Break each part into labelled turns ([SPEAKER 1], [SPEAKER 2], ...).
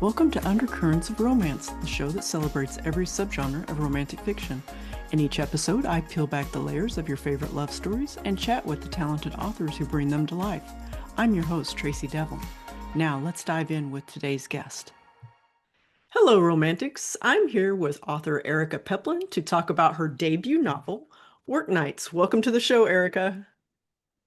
[SPEAKER 1] Welcome to Undercurrents of Romance, the show that celebrates every subgenre of romantic fiction. In each episode, I peel back the layers of your favorite love stories and chat with the talented authors who bring them to life. I'm your host, Tracey Devlyn. Now, let's dive in with today's guest. Hello, Romantics. I'm here with author Erica Peplin to talk about her debut novel, Work Nights. Welcome to the show, Erica.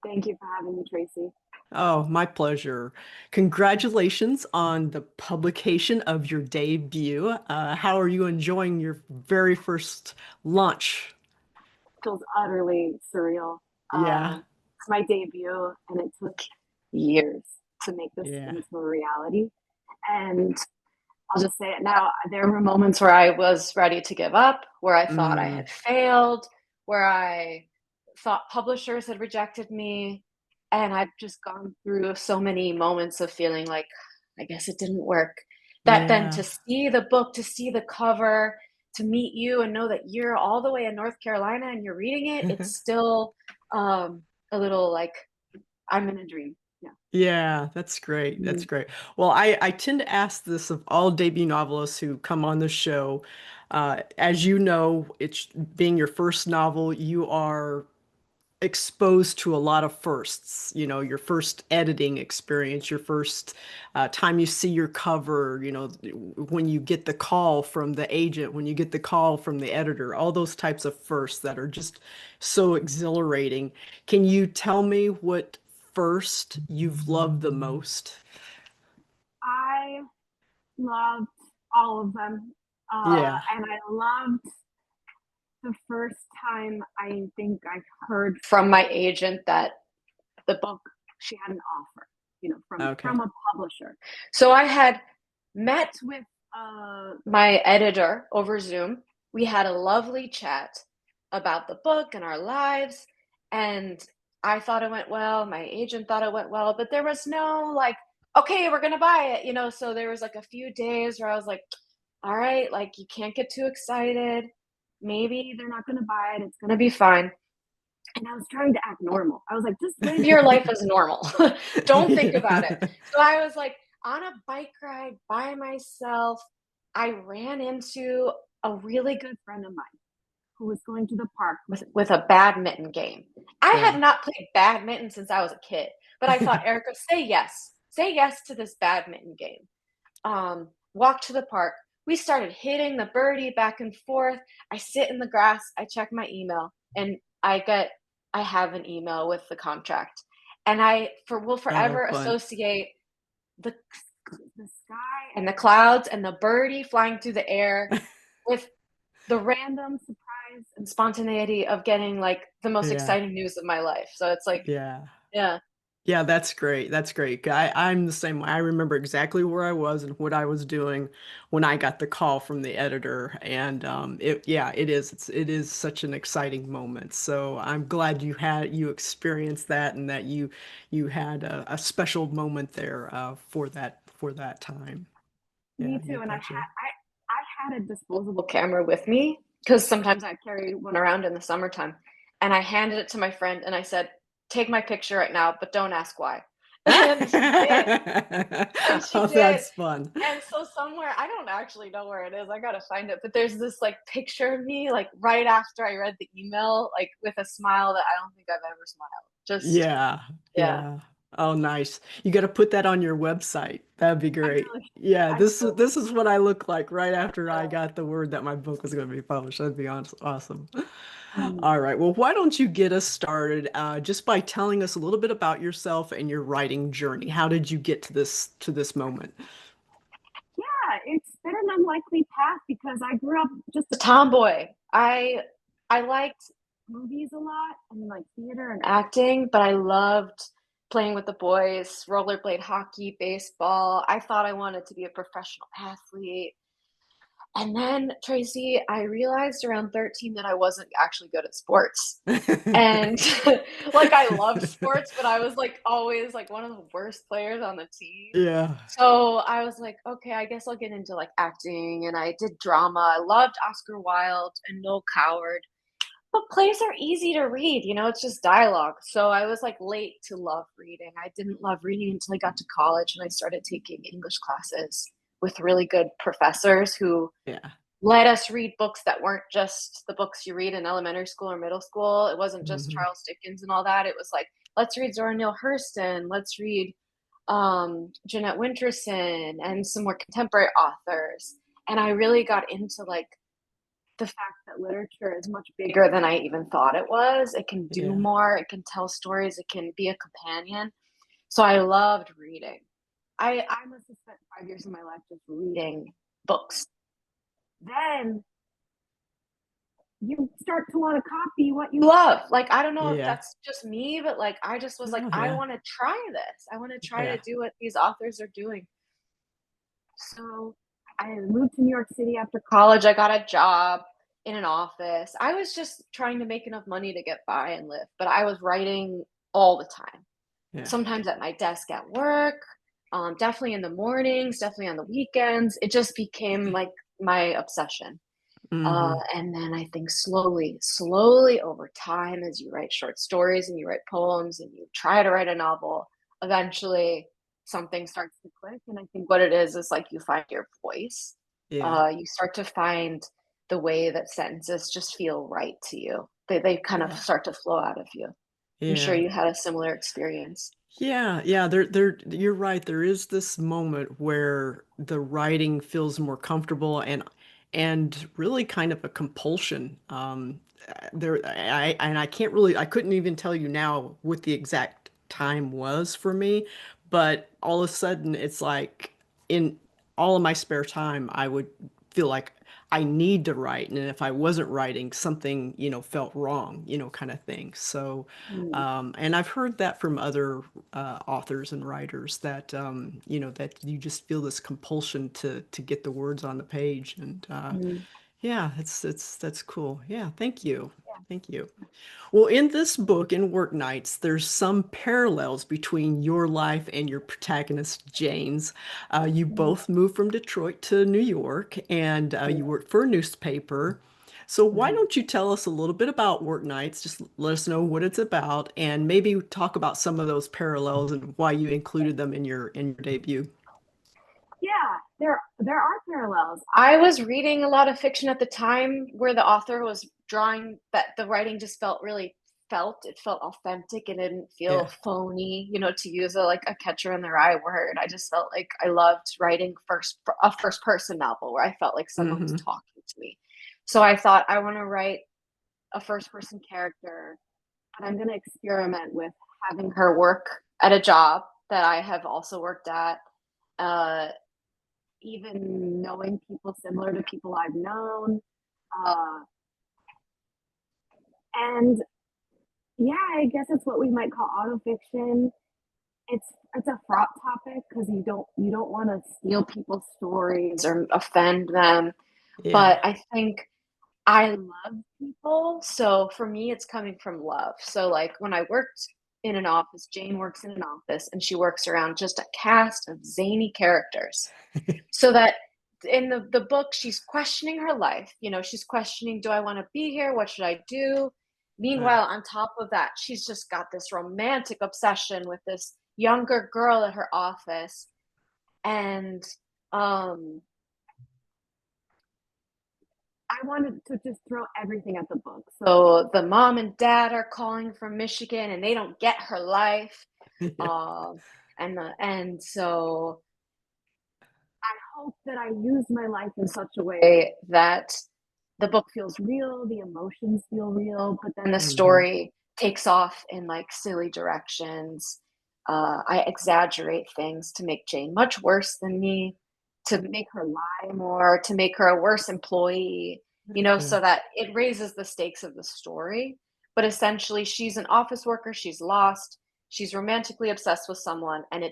[SPEAKER 2] Thank you for having me, Tracy.
[SPEAKER 1] Oh, my pleasure. Congratulations on the publication of your debut. How are you enjoying your very first launch?
[SPEAKER 2] Feels utterly surreal.
[SPEAKER 1] Yeah,
[SPEAKER 2] It's my debut, and it took years to make this
[SPEAKER 1] yeah.
[SPEAKER 2] into a reality. And I'll just say it now. There were moments where I was ready to give up, where I thought I
[SPEAKER 1] Mm,
[SPEAKER 2] had failed, where I thought publishers had rejected me. And I've just gone through so many moments of feeling like, I guess it didn't work. That then
[SPEAKER 1] yeah.
[SPEAKER 2] to see the book, to see the cover, to meet you and know that you're all the way in North Carolina and you're reading it, it's still a little like I'm in a dream. Yeah.
[SPEAKER 1] Yeah, that's great. That's
[SPEAKER 2] Mm.
[SPEAKER 1] great. Well, I tend to ask this of all debut novelists who come on the show. As you know, it's being your first novel, you are exposed to a lot of firsts, your first editing experience, your first time you see your cover, when you get the call from the agent, when you get the call from the editor, all those types of firsts that are just so exhilarating. Can you tell me what first you've loved the most?
[SPEAKER 2] I loved all of them.
[SPEAKER 1] Yeah.
[SPEAKER 2] And I loved the first time I think I heard from my agent that the book she had an offer,
[SPEAKER 1] Okay.
[SPEAKER 2] from a publisher. So I had met with my editor over Zoom. We had a lovely chat about the book and our lives, and I thought it went well. My agent thought it went well, but there was no like, okay, we're gonna buy it. So there was like a few days where I was like, all right, like you can't get too excited. Maybe they're not gonna buy it. It's gonna be fine. And I was trying to act normal. I was like, just live your life as normal. Don't think about it.
[SPEAKER 1] Yeah.
[SPEAKER 2] So I was like on a bike ride by myself. I ran into a really good friend of mine who was going to the park with a badminton game. I had
[SPEAKER 1] Yeah.
[SPEAKER 2] not played badminton since I was a kid, but I thought, Erica, say yes. Say yes to this badminton game. Walked to the park. We started hitting the birdie back and forth. I sit in the grass. I check my email, and I have an email with the contract, and will
[SPEAKER 1] Oh,
[SPEAKER 2] forever
[SPEAKER 1] fun.
[SPEAKER 2] associate the the sky and the clouds and the birdie flying through the air with the random surprise and spontaneity of getting like the most
[SPEAKER 1] Yeah.
[SPEAKER 2] exciting news of my life. So it's like,
[SPEAKER 1] Yeah.
[SPEAKER 2] yeah,
[SPEAKER 1] Yeah, that's great. That's great. I'm the same way. I remember exactly where I was and what I was doing when I got the call from the editor. And yeah, it is. It is such an exciting moment. So I'm glad you experienced that and that you had a special moment there for that time. Yeah,
[SPEAKER 2] me
[SPEAKER 1] you
[SPEAKER 2] too. And
[SPEAKER 1] betcha.
[SPEAKER 2] I had a disposable camera with me because sometimes I carry one around in the summertime. And I handed it to my friend and I said, take my picture right now, but don't ask why. And she did. And she
[SPEAKER 1] Oh,
[SPEAKER 2] did.
[SPEAKER 1] that's fun.
[SPEAKER 2] And so somewhere, I don't actually know where it is. I gotta find it. But there's this like picture of me, like right after I read the email, like with a smile that I don't think I've ever smiled. Just
[SPEAKER 1] Yeah,
[SPEAKER 2] yeah.
[SPEAKER 1] yeah. Oh, nice. You got to put that on your website. That'd be
[SPEAKER 2] I
[SPEAKER 1] great.
[SPEAKER 2] really
[SPEAKER 1] Yeah,
[SPEAKER 2] I still
[SPEAKER 1] this is what I look like right after I
[SPEAKER 2] yeah.
[SPEAKER 1] got the word that my book was going to be published. That'd be awesome.
[SPEAKER 2] Mm.
[SPEAKER 1] All right. Well, why don't you get us started just by telling us a little bit about yourself and your writing journey? How did you get to this moment?
[SPEAKER 2] Yeah, it's been an unlikely path because I grew up just a tomboy. I liked movies a lot and like theater and acting, but I loved playing with the boys, rollerblade hockey, baseball. I thought I wanted to be a professional athlete. And then, Tracy, I realized around 13 that I wasn't actually good at sports. And like I loved sports, but I was like always like one of the worst players on the team.
[SPEAKER 1] Yeah.
[SPEAKER 2] So I was like, okay, I guess I'll get into like acting. And I did drama. I loved Oscar Wilde and Noel Coward. But plays are easy to read, it's just dialogue. So I was like late to love reading. I didn't love reading until I got to college and I started taking English classes. with really good professors who
[SPEAKER 1] Yeah.
[SPEAKER 2] let us read books that weren't just the books you read in elementary school or middle school. It wasn't just
[SPEAKER 1] Hmm.
[SPEAKER 2] Charles Dickens and all that. It was like, let's read Zora Neale Hurston, let's read Jeanette Winterson and some more contemporary authors. And I really got into like the fact that literature is much bigger than I even thought it was. It can do
[SPEAKER 1] Yeah.
[SPEAKER 2] more, it can tell stories, it can be a companion. So I loved reading. I must have spent 5 years of my life just reading books. Then you start to want to copy what you love. Like, I don't know if
[SPEAKER 1] Yeah.
[SPEAKER 2] that's just me, but like, I just was like,
[SPEAKER 1] Oh,
[SPEAKER 2] I
[SPEAKER 1] yeah.
[SPEAKER 2] want to try this. I want to try
[SPEAKER 1] Yeah.
[SPEAKER 2] to do what these authors are doing. So I moved to New York City after college. I got a job in an office. I was just trying to make enough money to get by and live, but I was writing all the time.
[SPEAKER 1] Yeah.
[SPEAKER 2] Sometimes at my desk at work, definitely in the mornings, definitely on the weekends. It just became like my obsession.
[SPEAKER 1] Hmm.
[SPEAKER 2] And then I think slowly over time, as you write short stories and you write poems and you try to write a novel, eventually something starts to click. And I think what it is like you find your voice.
[SPEAKER 1] Yeah.
[SPEAKER 2] You start to find the way that sentences just feel right to you. They kind of
[SPEAKER 1] Yeah.
[SPEAKER 2] start to flow out of you. I'm sure
[SPEAKER 1] Yeah.
[SPEAKER 2] you had a similar experience.
[SPEAKER 1] Yeah, yeah, you're right. There is this moment where the writing feels more comfortable and really kind of a compulsion. I can't really, I couldn't even tell you now what the exact time was for me, but all of a sudden it's like in all of my spare time, I would feel like I need to write, and if I wasn't writing, something, felt wrong, kind of thing. So.
[SPEAKER 2] Mm,
[SPEAKER 1] And I've heard that from other authors and writers that that you just feel this compulsion to get the words on the page, and
[SPEAKER 2] mm,
[SPEAKER 1] yeah, that's cool. Yeah, thank you, thank you. Well, in this book, in Work Nights, there's some parallels between your life and your protagonist, Jane's. You
[SPEAKER 2] mm,
[SPEAKER 1] both moved from Detroit to New York, and you
[SPEAKER 2] yeah.
[SPEAKER 1] worked for a newspaper. So why
[SPEAKER 2] Mhm.
[SPEAKER 1] don't you tell us a little bit about Work Nights? Just let us know what it's about, and maybe talk about some of those parallels and why you included them in your debut.
[SPEAKER 2] Yeah, there are parallels. I was reading a lot of fiction at the time where the author was drawing that the writing just it felt authentic and it didn't feel
[SPEAKER 1] Yeah.
[SPEAKER 2] phony, to use a catcher in the rye word. I just felt like I loved writing a first person novel where I felt like someone was
[SPEAKER 1] Mm-hmm.
[SPEAKER 2] talking to me. So I thought I want to write a first person character, and I'm going to experiment with having her work at a job that I have also worked at. Uh, Even knowing people similar to people I've known. Uh, and yeah, I guess it's what we might call autofiction. It's a fraught topic because you don't want to steal people's stories or offend them.
[SPEAKER 1] Yeah.
[SPEAKER 2] But I think I love people, so for me, it's coming from love. So like when I worked in an office, Jane works in an office, and she works around just a cast of zany characters. So that in the book she's questioning her life, she's questioning, do I want to be here, what should I do?
[SPEAKER 1] Right.
[SPEAKER 2] Meanwhile, on top of that, she's just got this romantic obsession with this younger girl at her office. And um I wanted to just throw everything at the book. So the mom and dad are calling from Michigan and they don't get her life.
[SPEAKER 1] Yeah.
[SPEAKER 2] And so I hope that I use my life in such a way that the book feels real, the emotions feel real, but then the
[SPEAKER 1] Hmm.
[SPEAKER 2] story takes off in like silly directions. I exaggerate things to make Jane much worse than me, to make her lie more, to make her a worse employee,
[SPEAKER 1] Yeah.
[SPEAKER 2] so that it raises the stakes of the story. But essentially, she's an office worker, she's lost, she's romantically obsessed with someone, and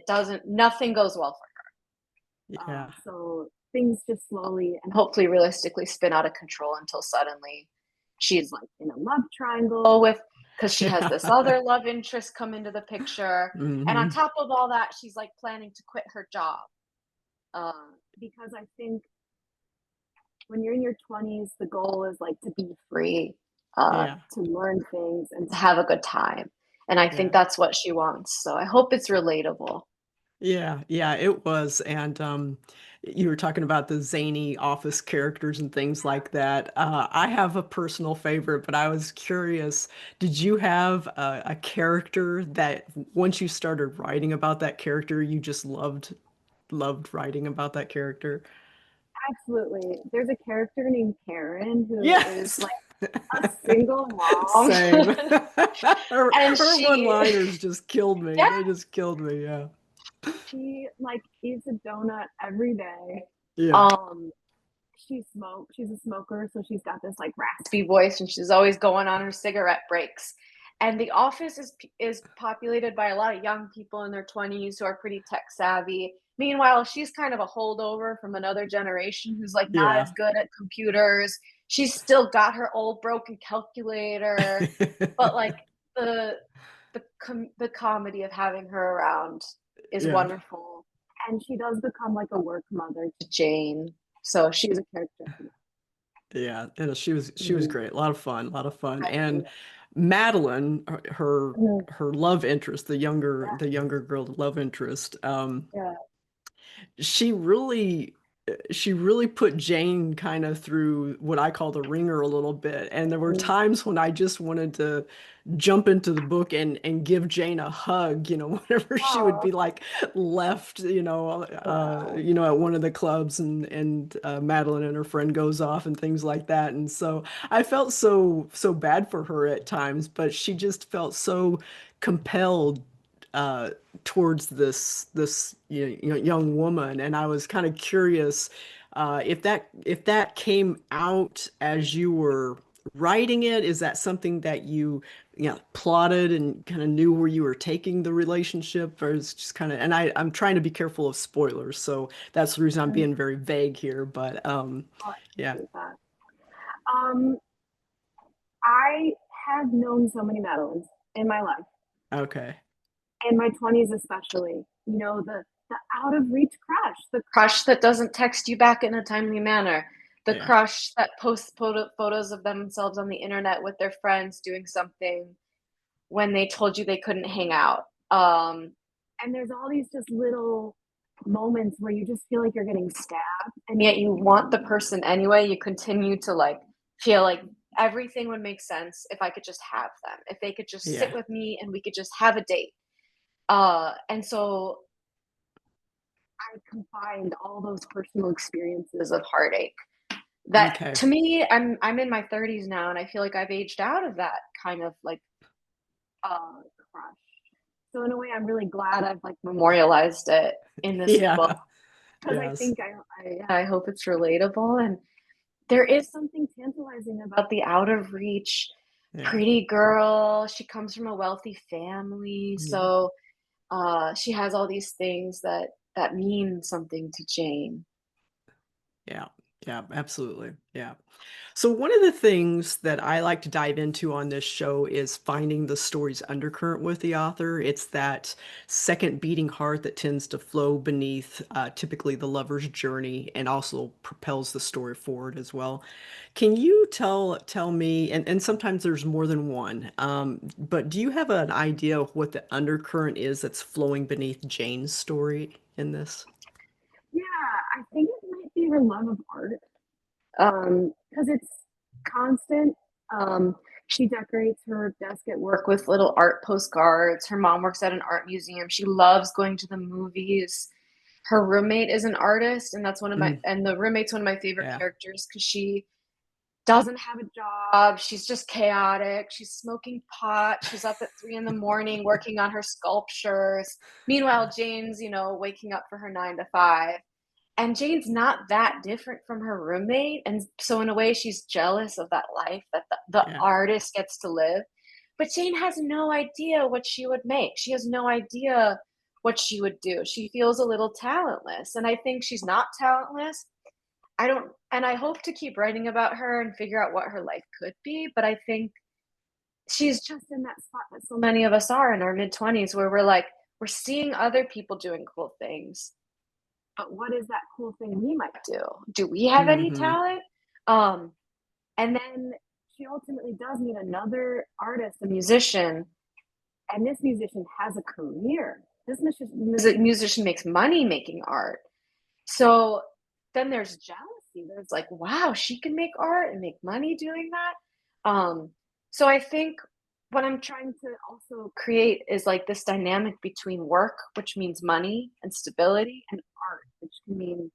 [SPEAKER 2] nothing goes well for her.
[SPEAKER 1] Yeah.
[SPEAKER 2] So things just slowly and hopefully realistically spin out of control until suddenly she's like in a love triangle with, because she has this
[SPEAKER 1] Yeah.
[SPEAKER 2] other love interest come into the picture. And on
[SPEAKER 1] Hmm.
[SPEAKER 2] top of all that, she's like planning to quit her job. Because I think when you're in your 20s, the goal is like to be free,
[SPEAKER 1] Yeah.
[SPEAKER 2] to learn things and to have a good time. And I think
[SPEAKER 1] Yeah.
[SPEAKER 2] that's what she wants. So I hope it's relatable.
[SPEAKER 1] Yeah, yeah, it was. And you were talking about the zany office characters and things like that. I have a personal favorite, but I was curious, did you have a character that once you started writing about that character, you just loved writing about that character?
[SPEAKER 2] Absolutely. There's a character named Karen who is
[SPEAKER 1] Yes.
[SPEAKER 2] like a single mom.
[SPEAKER 1] Same.
[SPEAKER 2] And
[SPEAKER 1] Her
[SPEAKER 2] she,
[SPEAKER 1] one-liners just killed me.
[SPEAKER 2] yeah,
[SPEAKER 1] They just killed me. Yeah.
[SPEAKER 2] she like eats a donut every day.
[SPEAKER 1] Yeah.
[SPEAKER 2] Um, she smokes. She's a smoker, so she's got this like raspy voice, and she's always going on her cigarette breaks. And the office is populated by a lot of young people in their 20s who are pretty tech savvy. Meanwhile, she's kind of a holdover from another generation who's like not as
[SPEAKER 1] Yeah.
[SPEAKER 2] good at computers. She's still got her old broken calculator, but like the the comedy of having her around is
[SPEAKER 1] Yeah.
[SPEAKER 2] wonderful. And she does become like a work mother to Jane. So she's a character.
[SPEAKER 1] Yeah, and she was
[SPEAKER 2] Mhm.
[SPEAKER 1] great. A lot of fun, a lot of fun.
[SPEAKER 2] I
[SPEAKER 1] And
[SPEAKER 2] agree.
[SPEAKER 1] Madeline,
[SPEAKER 2] Mhm.
[SPEAKER 1] her love interest,
[SPEAKER 2] Yeah,
[SPEAKER 1] the younger girl, the love interest,
[SPEAKER 2] yeah.
[SPEAKER 1] she really she really put Jane kind of through what I call the ringer a little bit. And there were
[SPEAKER 2] Mhm.
[SPEAKER 1] times when I just wanted to jump into the book and give Jane a hug, whenever she would
[SPEAKER 2] Oh,
[SPEAKER 1] be like left,
[SPEAKER 2] wow.
[SPEAKER 1] at one of the clubs and Madeline and her friend goes off and things like that. And so I felt so bad for her at times, but she just felt so compelled uh, towards this young woman, and I was kind of curious if that came out as you were writing it. Is that something that you plotted and kind of knew where you were taking the relationship, or is it just kind of? And I'm trying to be careful of spoilers, so that's the reason I'm
[SPEAKER 2] Mhm.
[SPEAKER 1] being very vague here. But
[SPEAKER 2] Oh, I
[SPEAKER 1] yeah,
[SPEAKER 2] appreciate that. Um, I have known so many Madelyns in my life,
[SPEAKER 1] okay,
[SPEAKER 2] in my 20s especially. The out of reach crush, the crush that doesn't text you back in a timely manner, the
[SPEAKER 1] yeah,
[SPEAKER 2] crush that posts photos of themselves on the internet with their friends doing something when they told you they couldn't hang out. And there's all these just little moments where you just feel like you're getting stabbed, and yet you want the person anyway. You continue to like feel like everything would make sense if I could just have them, if they could just sit
[SPEAKER 1] yeah,
[SPEAKER 2] with me and we could just have a date. And so I combined all those personal experiences of heartache that
[SPEAKER 1] okay,
[SPEAKER 2] to me, I'm in my 30s now, and I feel like I've aged out of that kind of like crush. So in a way, I'm really glad I've like memorialized it in this book,
[SPEAKER 1] yeah,
[SPEAKER 2] because I
[SPEAKER 1] yes,
[SPEAKER 2] think I hope it's relatable. And there is something tantalizing about the out of reach
[SPEAKER 1] yeah,
[SPEAKER 2] pretty girl. She comes from a wealthy family,
[SPEAKER 1] yeah.
[SPEAKER 2] so she has all these things that mean something to Jane.
[SPEAKER 1] Yeah, yeah, absolutely. Yeah. So one of the things that I like to dive into on this show is finding the story's undercurrent with the author. It's that second beating heart that tends to flow beneath typically the lover's journey and also propels the story forward as well. Can you tell me, and sometimes there's more than one, but do you have an idea of what the undercurrent is that's flowing beneath Jane's story in this?
[SPEAKER 2] Yeah, I think it might be her love of art. Because it's constant. Um, she decorates her desk at work with little art postcards. Her mom works at an art museum. She loves going to the movies. Her roommate is an artist, and
[SPEAKER 1] Mm,
[SPEAKER 2] the roommate's one of my favorite
[SPEAKER 1] yeah,
[SPEAKER 2] characters because she doesn't have a job. She's just chaotic. She's smoking pot. She's up at 3 in the morning working on her sculptures. Meanwhile,
[SPEAKER 1] yeah,
[SPEAKER 2] Jane's, waking up for her 9 to 5. And Jane's not that different from her roommate. And so, in a way, she's jealous of that life that the
[SPEAKER 1] yeah,
[SPEAKER 2] artist gets to live. But Jane has no idea what she would make. She has no idea what she would do. She feels a little talentless. And I think she's not talentless. I don't, and I hope to keep writing about her and figure out what her life could be. But I think she's just in that spot that so many of us are in our mid 20s where we're like, we're seeing other people doing cool things, but what is that cool thing we might do? Do we have any
[SPEAKER 1] hmm
[SPEAKER 2] talent? Um, and then she ultimately does meet another artist, a musician, and this musician has a career. this musician makes money making art. So then there's jealousy. There's like, wow, she can make art and make money doing that. So I think what I'm trying to also create is like this dynamic between work, which means money and stability, and art, which can mean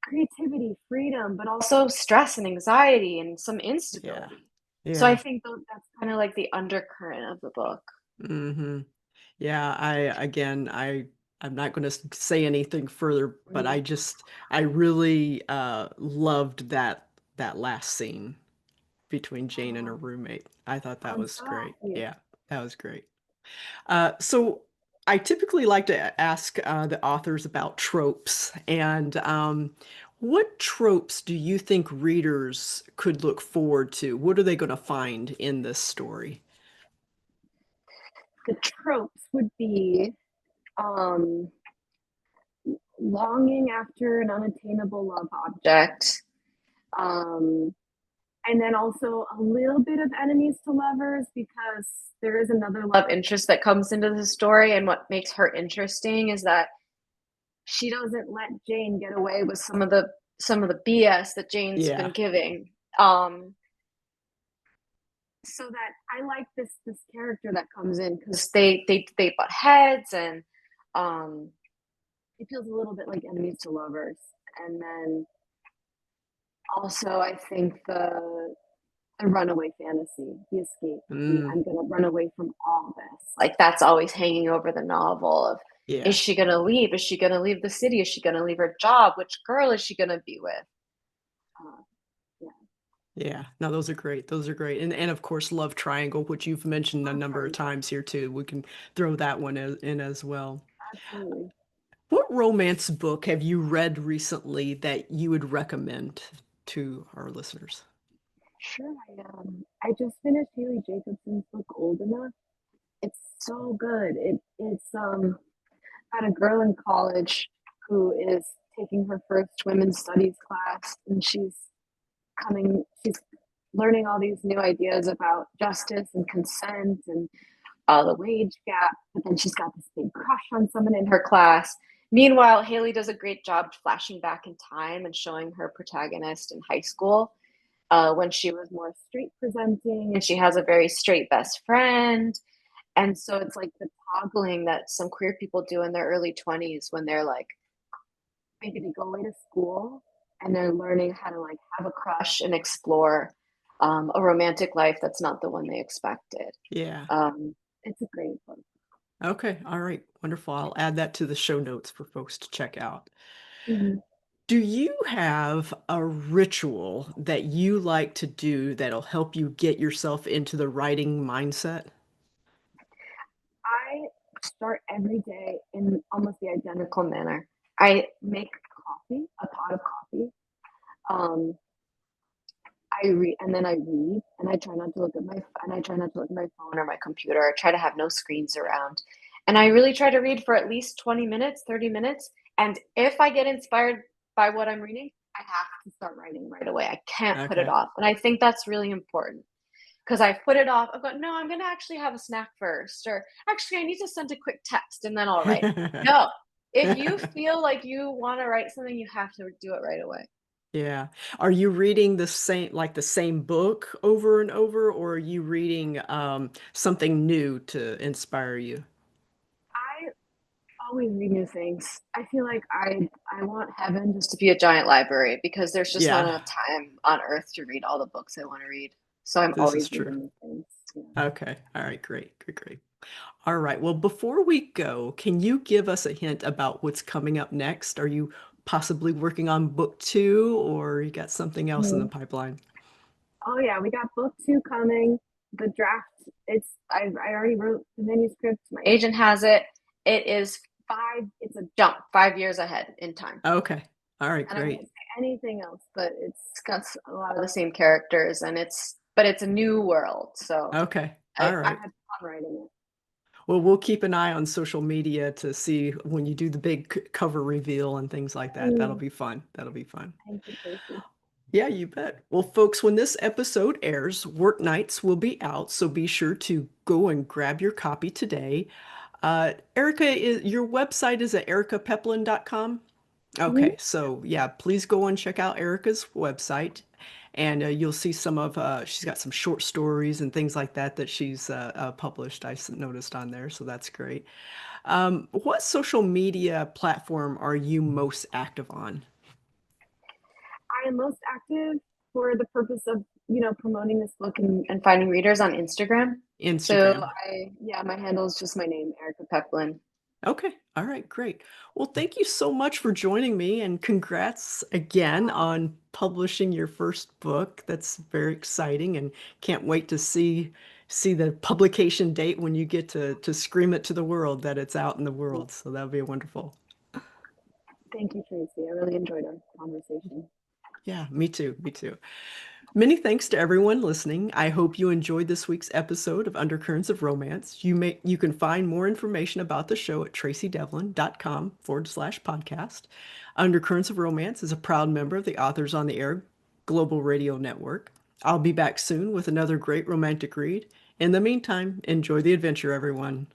[SPEAKER 2] creativity, freedom, but also stress and anxiety and some
[SPEAKER 1] Yeah.
[SPEAKER 2] instability. So I
[SPEAKER 1] Yeah.
[SPEAKER 2] think that's kind of like the undercurrent of the book.
[SPEAKER 1] Hmm. Yeah, I'm not going to say anything further, but
[SPEAKER 2] Mm.
[SPEAKER 1] I really loved that last scene between Jane and her
[SPEAKER 2] Oh,
[SPEAKER 1] roommate. I thought that
[SPEAKER 2] I'm
[SPEAKER 1] was
[SPEAKER 2] so
[SPEAKER 1] great.
[SPEAKER 2] happy.
[SPEAKER 1] Yeah, that was great. So I typically like to ask the authors about tropes, and what tropes do you think readers could look forward to? What are they going to find in this story?
[SPEAKER 2] The tropes would be um, longing after an unattainable love object. Um, and then also a little bit of enemies to lovers because there is another love interest that comes into the story. And what makes her interesting is that she doesn't let Jane get away with some of the BS that Jane's been
[SPEAKER 1] Yeah.
[SPEAKER 2] giving. So that I like this character that comes in because they butt heads and um, it feels a little bit like enemies to lovers. And then also I think the runaway fantasy, the escape,
[SPEAKER 1] Mm,
[SPEAKER 2] I'm gonna run away from all this. Like that's always hanging over the novel of is
[SPEAKER 1] yeah.
[SPEAKER 2] she gonna leave? Is she gonna leave the city? Is she gonna leave her job? Which girl is she gonna be with? Uh, yeah,
[SPEAKER 1] Yeah. No, those are great. Those are great. And of course, Love Triangle, which you've mentioned a
[SPEAKER 2] love
[SPEAKER 1] number of
[SPEAKER 2] triangle.
[SPEAKER 1] times here too. We can throw that one in as well.
[SPEAKER 2] Absolutely.
[SPEAKER 1] What romance book have you read recently that you would recommend to our listeners?
[SPEAKER 2] Sure, I just finished Haley Jacobson's book Old Enough. It's so good. It's about a girl in college who is taking her first women's studies class, and she's learning all these new ideas about justice and consent and the wage gap. But then she's got this big crush on someone in her class. Meanwhile, Haley does a great job flashing back in time and showing her protagonist in high school when she was more straight presenting, and she has a very straight best friend. And so it's like the toggling that some queer people do in their early 20s when they're like, maybe they go away to school and they're learning how to like have a crush and explore a romantic life that's not the one they expected.
[SPEAKER 1] Yeah.
[SPEAKER 2] It's a great book.
[SPEAKER 1] Okay. All right. Wonderful. I'll add that to the show notes for folks to check out.
[SPEAKER 2] Mhm.
[SPEAKER 1] Do you have a ritual that you like to do that'll help you get yourself into the writing mindset?
[SPEAKER 2] I start every day in almost the identical manner. I make coffee, a pot of coffee. Um, I read and then I read and I try not to look at my phone or my computer. I try to have no screens around. And I really try to read for at least 20 minutes, 30 minutes. And if I get inspired by what I'm reading, I have to start writing right away. I can't put it
[SPEAKER 1] Okay.
[SPEAKER 2] off. And I think that's really important because I put it off. I've got, no, I'm going to actually have a snack first. Or actually, I need to send a quick text and then I'll write. No, if you feel like you want to write something, you have to do it right away.
[SPEAKER 1] Yeah. Are you reading the same book over and over, or are you reading something new to inspire you?
[SPEAKER 2] I always read new things. I feel like I want heaven just to be a giant library because there's just not
[SPEAKER 1] Yeah,
[SPEAKER 2] enough time on earth to read all the books I want to read. So I'm
[SPEAKER 1] this is
[SPEAKER 2] always
[SPEAKER 1] true.
[SPEAKER 2] reading new things. Yeah.
[SPEAKER 1] Okay. All right. Great. Great. Great. All right. Well, before we go, can you give us a hint about what's coming up next? Are you possibly working on book two, or you got something else in the
[SPEAKER 2] Mhm.
[SPEAKER 1] pipeline?
[SPEAKER 2] Oh yeah, we got book two coming. The draft. I already wrote the manuscript. My agent has it. It is five. It's a jump 5 years ahead in time.
[SPEAKER 1] Okay. All right.
[SPEAKER 2] And I won't
[SPEAKER 1] Great.
[SPEAKER 2] say anything else, but it's got a lot of the same characters, and it's a new world. So
[SPEAKER 1] Okay.
[SPEAKER 2] I
[SPEAKER 1] All right.
[SPEAKER 2] had fun writing it.
[SPEAKER 1] Well, we'll keep an eye on social media to see when you do the big cover reveal and things like that. That'll
[SPEAKER 2] Mm,
[SPEAKER 1] be fun. That'll be fun.
[SPEAKER 2] thank you, Tracy.
[SPEAKER 1] Yeah, you bet. Well, folks, when this episode airs, work nights will be out, so be sure to go and grab your copy today. Erica, your website is at ericapeplin.com.
[SPEAKER 2] Mhm.
[SPEAKER 1] Okay, so yeah, please go and check out Erica's website, and you'll see some of she's got some short stories and things like that that she's published. Noticed on there, so that's great. What social media platform are you most active on?
[SPEAKER 2] I am most active for the purpose of, promoting this book and finding readers on Instagram. So
[SPEAKER 1] Instagram.
[SPEAKER 2] yeah, my handle is just my name, Erica Peplin.
[SPEAKER 1] Okay. All right, great. Well, thank you so much for joining me and congrats again on publishing your first book. That's very exciting and can't wait to see the publication date when you get to scream it to the world that it's out in the world. So that'll be wonderful.
[SPEAKER 2] Thank you, Tracey. I really enjoyed our conversation.
[SPEAKER 1] Yeah, me too. Me too. Many thanks to everyone listening. I hope you enjoyed this week's episode of Undercurrents of Romance. You can find more information about the show at tracydevlyn.com/podcast. Undercurrents of Romance is a proud member of the Authors on the Air Global Radio Network. I'll be back soon with another great romantic read. In the meantime, enjoy the adventure, everyone.